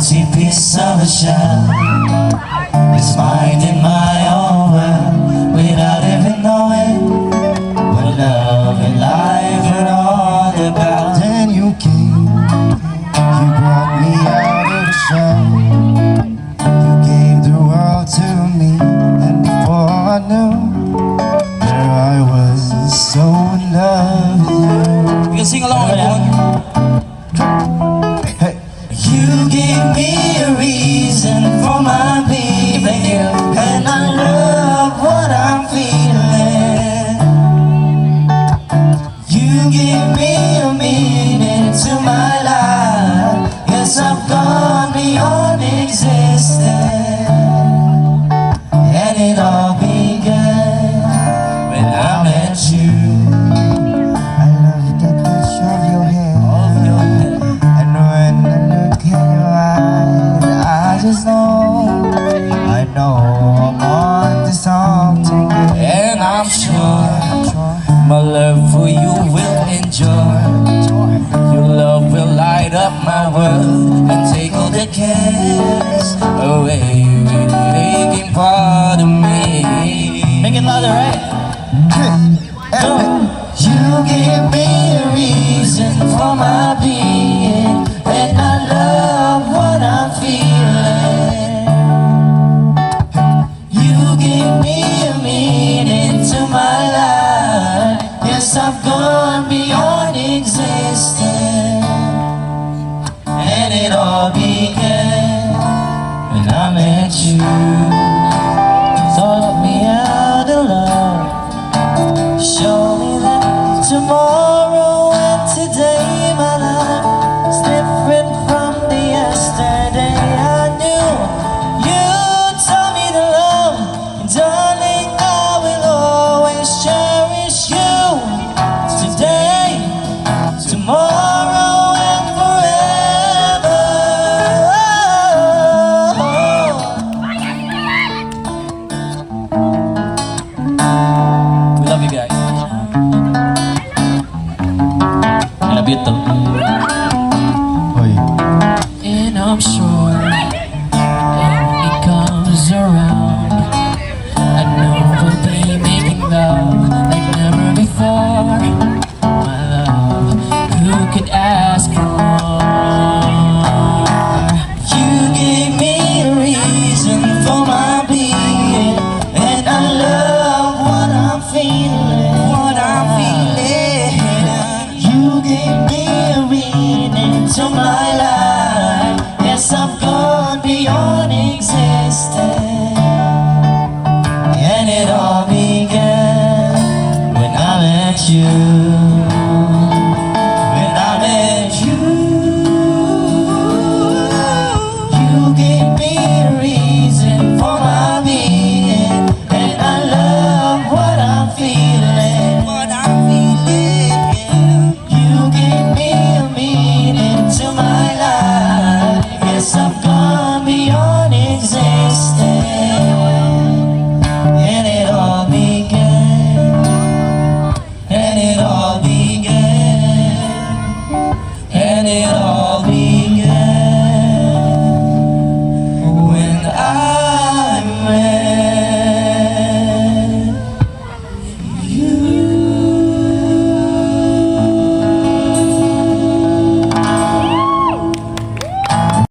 empty piece of a shell is minding my own world without even knowing what love and life are all about. Then you came, you brought me out of the shell. You gave the world to me, and before I knew, there I was, so in love with you. You can sing along with that. Hey. You gave me a reason for my being, and I love what I'm feeling. You gave me a meaning to my life. Yes, I've gone beyond existence, and it all began when I met you. I love the touch of your hand, and when I look in your eyes, I just know, I know I'm on to something good. And I'm sure my love for you will endure. Your love will light up my world and take all the cares away, making part of me. Make it louder, right? You give me a reason for my being, and I love what I'm feeling. You give me a meaning to my life. Yes, I've gone beyond existence, and it all began when I met you. Taught me how to love, show me that tomorrow and today my life is different from the yesterday I knew. You taught me to love, and darling, I will always cherish you. Today, tomorrow, and forever. We love you guys. I love you too. Oy. And I'm sure when it comes around, I know we'll be making love like never before. My love, who could ask for more? You gave me a reason for my being, and I love what I'm feeling. What I'm feeling. You gave me a meaning to my life. Yes, I've gone beyond